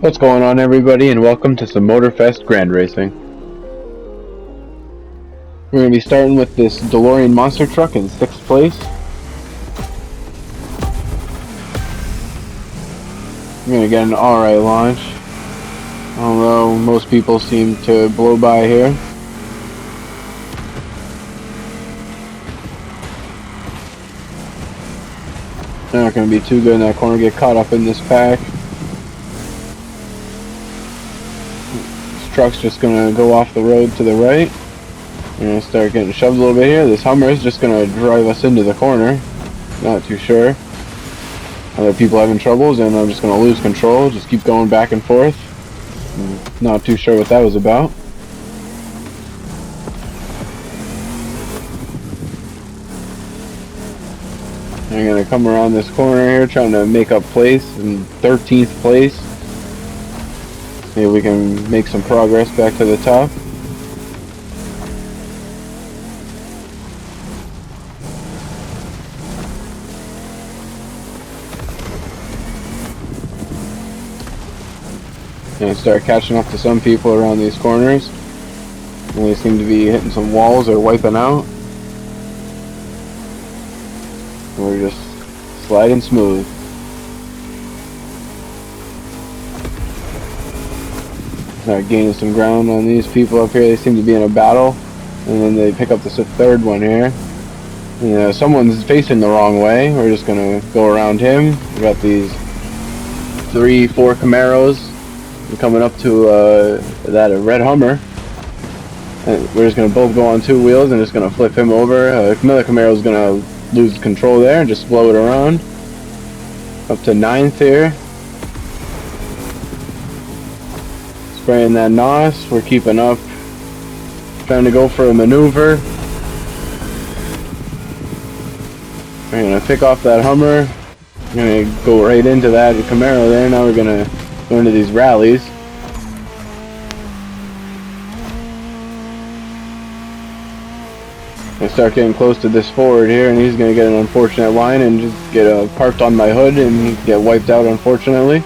What's going on, everybody, and welcome to some Motorfest Grand Racing. We're going to be starting with this DeLorean monster truck in 6th place. We're going to get an alright launch, although most people seem to blow by here. They're not going to be too good in that corner, get caught up in this pack. This truck's just going to go off the road to the right. We're going to start getting shoved a little bit here. This Hummer is just going to drive us into the corner. Not too sure. Other people having troubles, and I'm just going to lose control. Just keep going back and forth. Not too sure what that was about. I'm going to come around this corner here, trying to make up place in 13th place. Maybe we can make some progress back to the top. And start catching up to some people around these corners. And they seem to be hitting some walls or wiping out. We're just sliding smooth. Start gaining some ground on these people up here. They seem to be in a battle. And then they pick up this third one here. You know, someone's facing the wrong way. We're just going to go around him. We got these 3-4 Camaros coming up to that red Hummer. And we're just going to both go on 2 wheels and just going to flip him over. Another Camaro is going to lose control there and just blow it around. Up to 9th here. Spraying that NOS. We're keeping up. Trying to go for a maneuver. We're going to pick off that Hummer. We're going to go right into that Camaro there. Now we're going to go into these rallies. I start getting close to this Ford here, and he's going to get an unfortunate line and just get parked on my hood and get wiped out, unfortunately.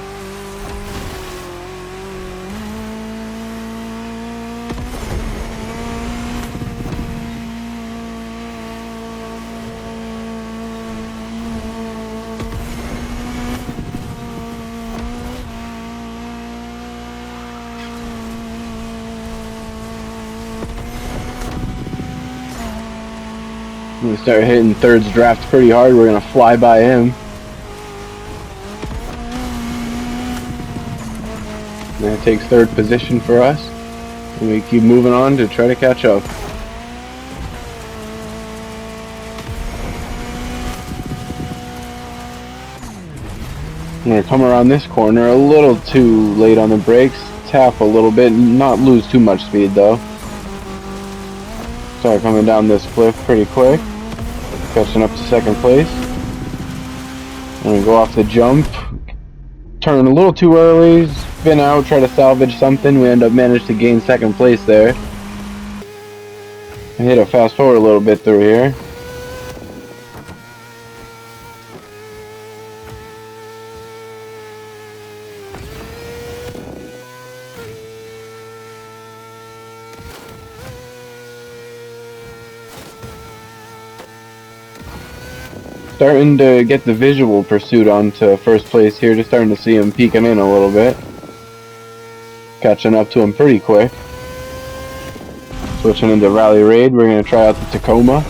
We start hitting third's draft pretty hard. We're going to fly by him. That takes 3rd position for us. And we keep moving on to try to catch up. I'm going to come around this corner a little too late on the brakes. Tap a little bit, not lose too much speed though. Start coming down this cliff pretty quick. Catching up to 2nd place. I'm going to go off the jump. Turn a little too early. Spin out, try to salvage something. We end up managing to gain 2nd place there. I hit a fast forward a little bit through here. Starting to get the visual pursuit onto 1st place here, just starting to see him peeking in a little bit. Catching up to him pretty quick. Switching into Rally Raid, we're going to try out the Tacoma.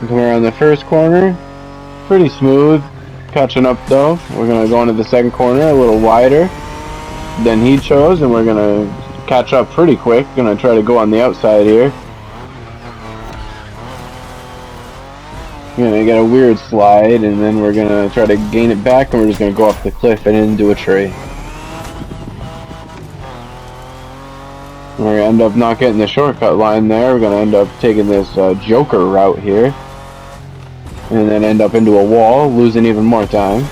Come around the 1st corner. Pretty smooth. Catching up though. We're going to go into the 2nd corner a little wider than he chose, and we're going to catch up pretty quick. Going to try to go on the outside here. We're going to get a weird slide, and then we're going to try to gain it back, and we're just going to go off the cliff and into a tree. We're going to end up not getting the shortcut line there. We're going to end up taking this Joker route here. And then end up into a wall, losing even more time.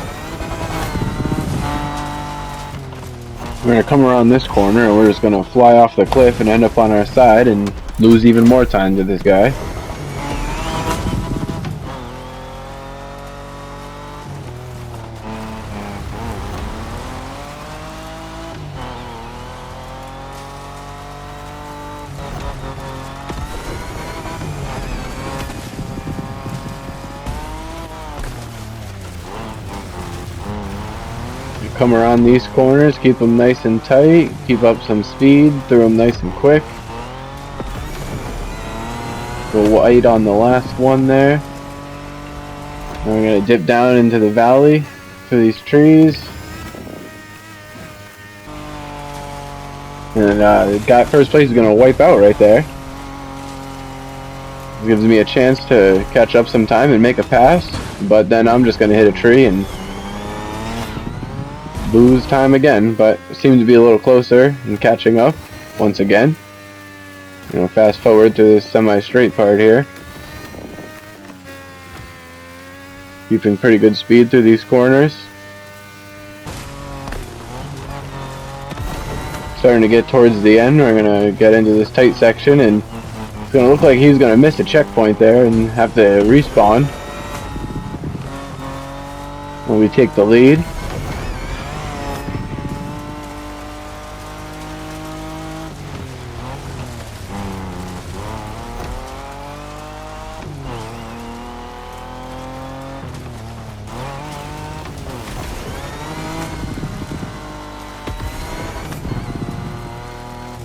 We're gonna come around this corner and we're just gonna fly off the cliff and end up on our side and lose even more time to this guy. Come around these corners, keep them nice and tight, keep up some speed, through them nice and quick. Go wide on the last one there. Now we're going to dip down into the valley through these trees. And the guy first place is going to wipe out right there. This gives me a chance to catch up some time and make a pass, but then I'm just going to hit a tree and lose time again, but seem to be a little closer and catching up once again. You know, fast forward to this semi-straight part here. Keeping pretty good speed through these corners. Starting to get towards the end, we're gonna get into this tight section and it's gonna look like he's gonna miss a checkpoint there and have to respawn when we take the lead.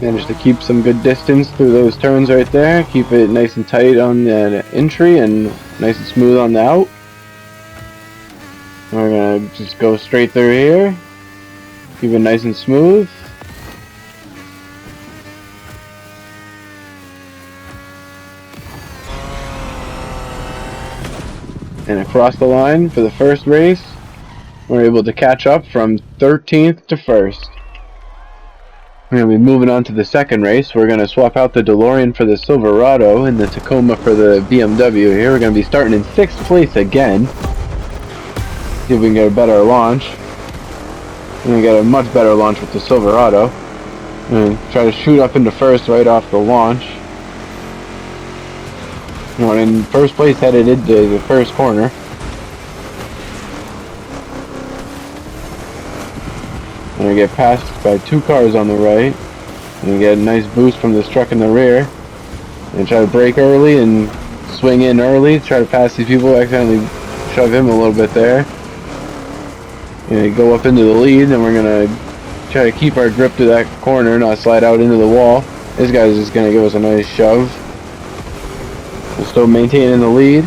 Managed to keep some good distance through those turns right there. Keep it nice and tight on the entry and nice and smooth on the out. We're gonna just go straight through here. Keep it nice and smooth. And across the line for the first race, we're able to catch up from 13th to 1st. We're going to be moving on to the second race. We're going to swap out the DeLorean for the Silverado and the Tacoma for the BMW here. We're going to be starting in 6th place again. See if we can get a better launch. We're going to get a much better launch with the Silverado. We're going to try to shoot up into 1st right off the launch. We're in 1st place headed into the 1st corner. I'm going to get passed by 2 cars on the right. I'm going to get a nice boost from this truck in the rear. And try to brake early and swing in early. Try to pass these people. Accidentally shove him a little bit there. And go up into the lead. And we're going to try to keep our grip to that corner. Not slide out into the wall. This guy's just going to give us a nice shove. We're still maintaining the lead.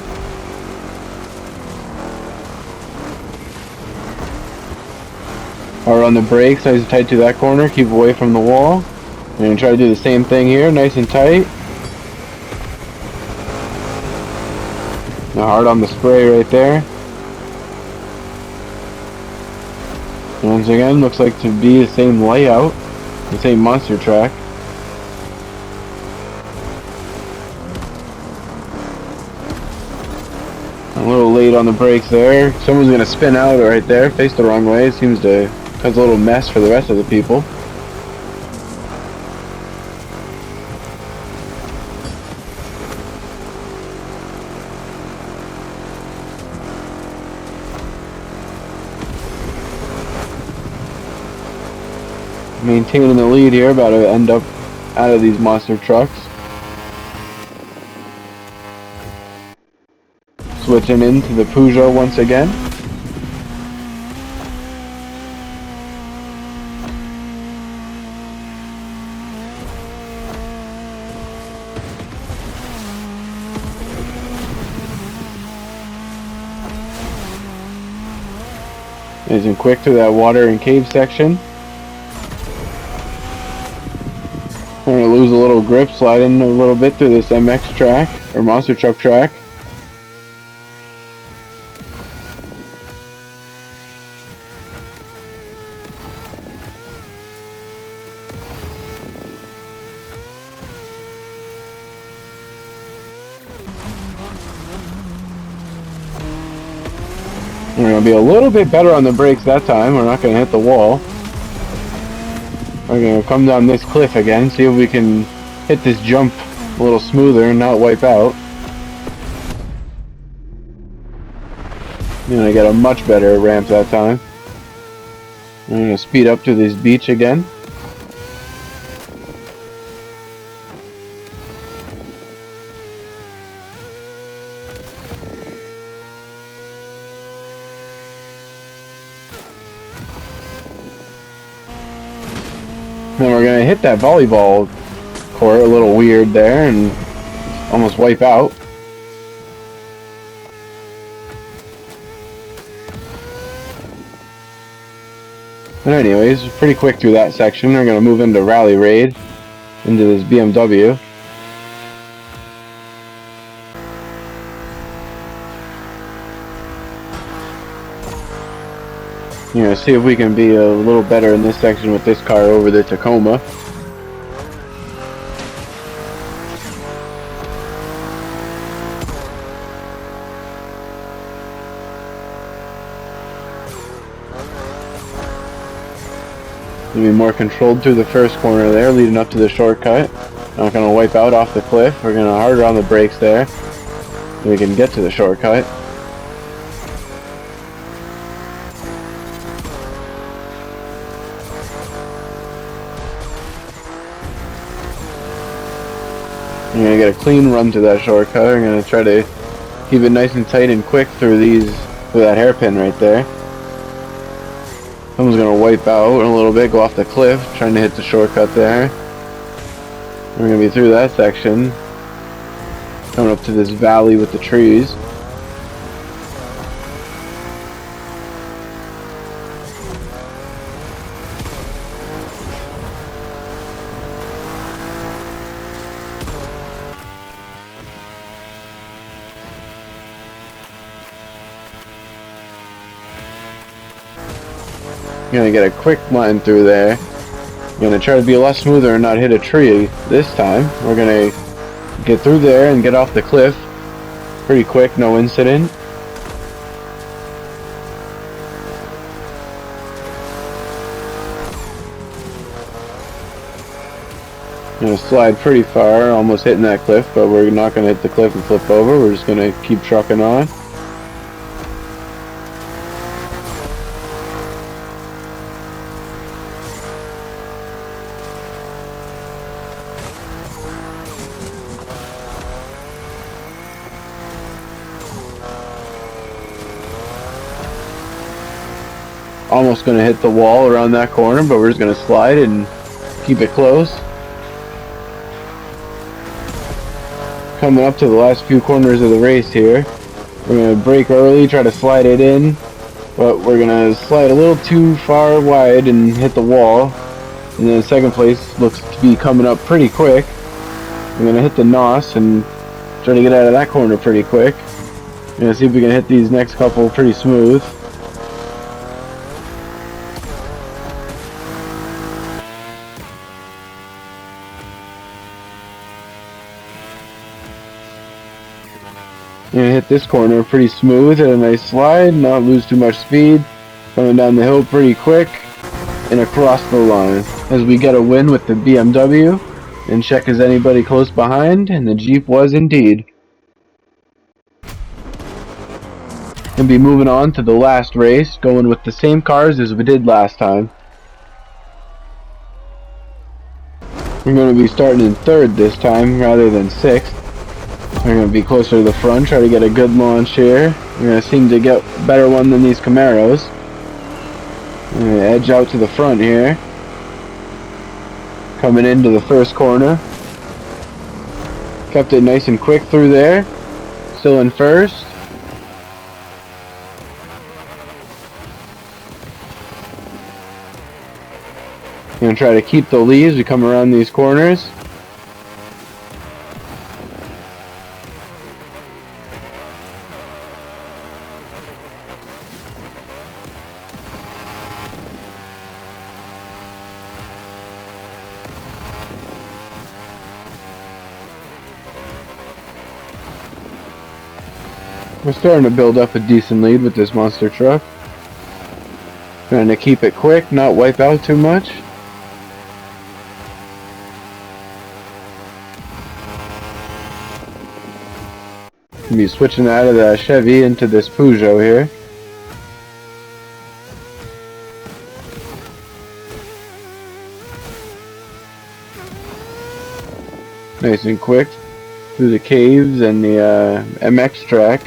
Hard on the brakes, nice and tight to that corner, keep away from the wall. I'm going to try to do the same thing here, nice and tight. Now hard on the spray right there. Once again, looks like to be the same layout, the same monster track. A little late on the brakes there. Someone's going to spin out right there, face the wrong way. It seems to cause a little mess for the rest of the people. Maintaining the lead here, about to end up out of these monster trucks. Switching into the Peugeot once again. Nice and quick through that water and cave section. I'm going to lose a little grip, sliding a little bit through this MX track, or monster truck track. We're going to be a little bit better on the brakes that time. We're not going to hit the wall. We're gonna come down this cliff again, see if we can hit this jump a little smoother and not wipe out. You're gonna get a much better ramp that time. I'm gonna speed up to this beach again. Then we're gonna hit that volleyball court a little weird there and almost wipe out. But anyways, pretty quick through that section. We're gonna move into Rally Raid, into this BMW. You know, see if we can be a little better in this section with this car over the Tacoma. Be more controlled through the first corner there, leading up to the shortcut. Not gonna wipe out off the cliff. We're gonna harder on the brakes there. We can get to the shortcut. I'm gonna get a clean run to that shortcut. I'm gonna try to keep it nice and tight and quick through that hairpin right there. Someone's gonna wipe out in a little bit, go off the cliff, trying to hit the shortcut there. We're gonna be through that section, coming up to this valley with the trees. You're gonna get a quick line through there. You're gonna try to be a lot smoother and not hit a tree this time. We're gonna get through there and get off the cliff pretty quick, no incident. Gonna slide pretty far, almost hitting that cliff, but we're not gonna hit the cliff and flip over. We're just gonna keep trucking on. Almost going to hit the wall around that corner, but we're just going to slide and keep it close. Coming up to the last few corners of the race here. We're going to brake early, try to slide it in, but we're going to slide a little too far wide and hit the wall. And then second place looks to be coming up pretty quick. I'm going to hit the NOS and try to get out of that corner pretty quick. We're going to see if we can hit these next couple pretty smooth. Gonna hit this corner pretty smooth and a nice slide, not lose too much speed. Coming down the hill pretty quick and across the line as we get a win with the BMW. And check is anybody close behind, and the Jeep was indeed. Gonna be moving on to the last race, going with the same cars as we did last time. We're gonna be starting in third this time rather than sixth. We're going to be closer to the front, try to get a good launch here. We're going to seem to get a better one than these Camaros. We're going to edge out to the front here. Coming into the first corner. Kept it nice and quick through there. Still in first. Going to try to keep the lead as we come around these corners. We're starting to build up a decent lead with this monster truck. Trying to keep it quick, not wipe out too much. Be switching out of the Chevy into this Peugeot here. Nice and quick through the caves and the MX track.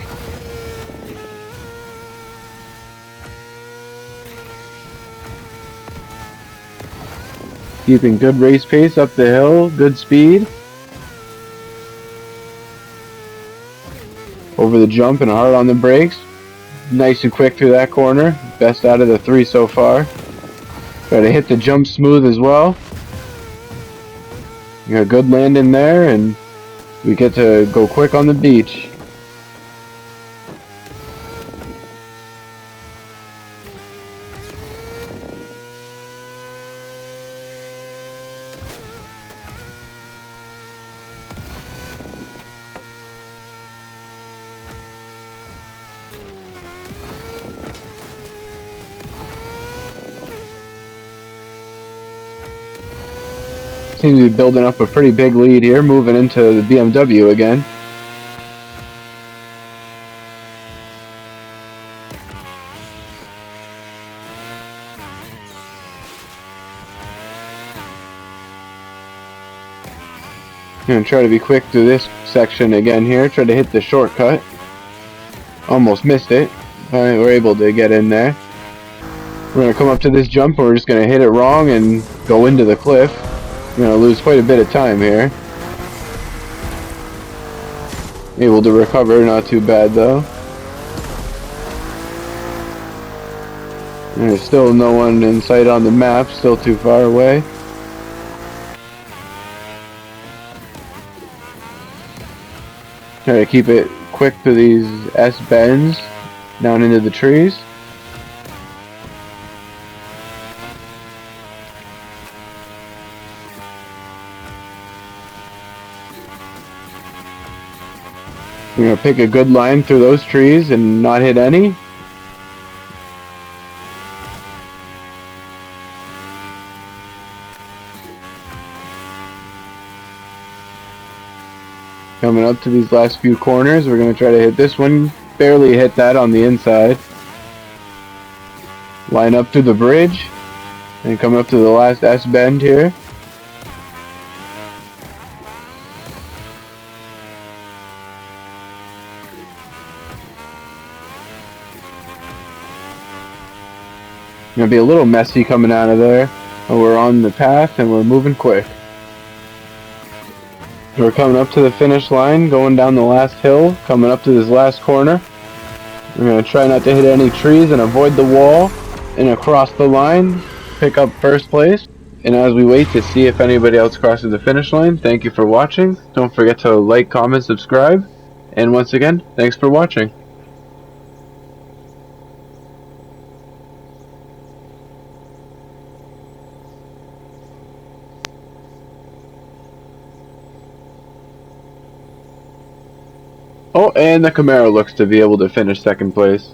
Keeping good race pace up the hill, good speed. Over the jump and hard on the brakes. Nice and quick through that corner. Best out of the 3 so far. Try to hit the jump smooth as well. You got a good landing there, and we get to go quick on the beach. Seems to be building up a pretty big lead here, moving into the BMW again. Gonna try to be quick through this section again here. Try to hit the shortcut. Almost missed it. Alright, we're able to get in there. We're gonna come up to this jump and we're just gonna hit it wrong and go into the cliff. We're gonna lose quite a bit of time here. Able to recover, not too bad though. There's still no one in sight on the map, still too far away. Try to keep it quick to these S-bends down into the trees. We're going to pick a good line through those trees and not hit any. Coming up to these last few corners, we're going to try to hit this one. Barely hit that on the inside. Line up to the bridge. And come up to the last S-bend here. Gonna be a little messy coming out of there, but we're on the path and we're moving quick. We're coming up to the finish line, going down the last hill, coming up to this last corner. We're gonna try not to hit any trees and avoid the wall, and across the line, pick up first place. And as we wait to see if anybody else crosses the finish line, thank you for watching. Don't forget to like, comment, subscribe, and once again, thanks for watching. Oh, and the Camaro looks to be able to finish second place.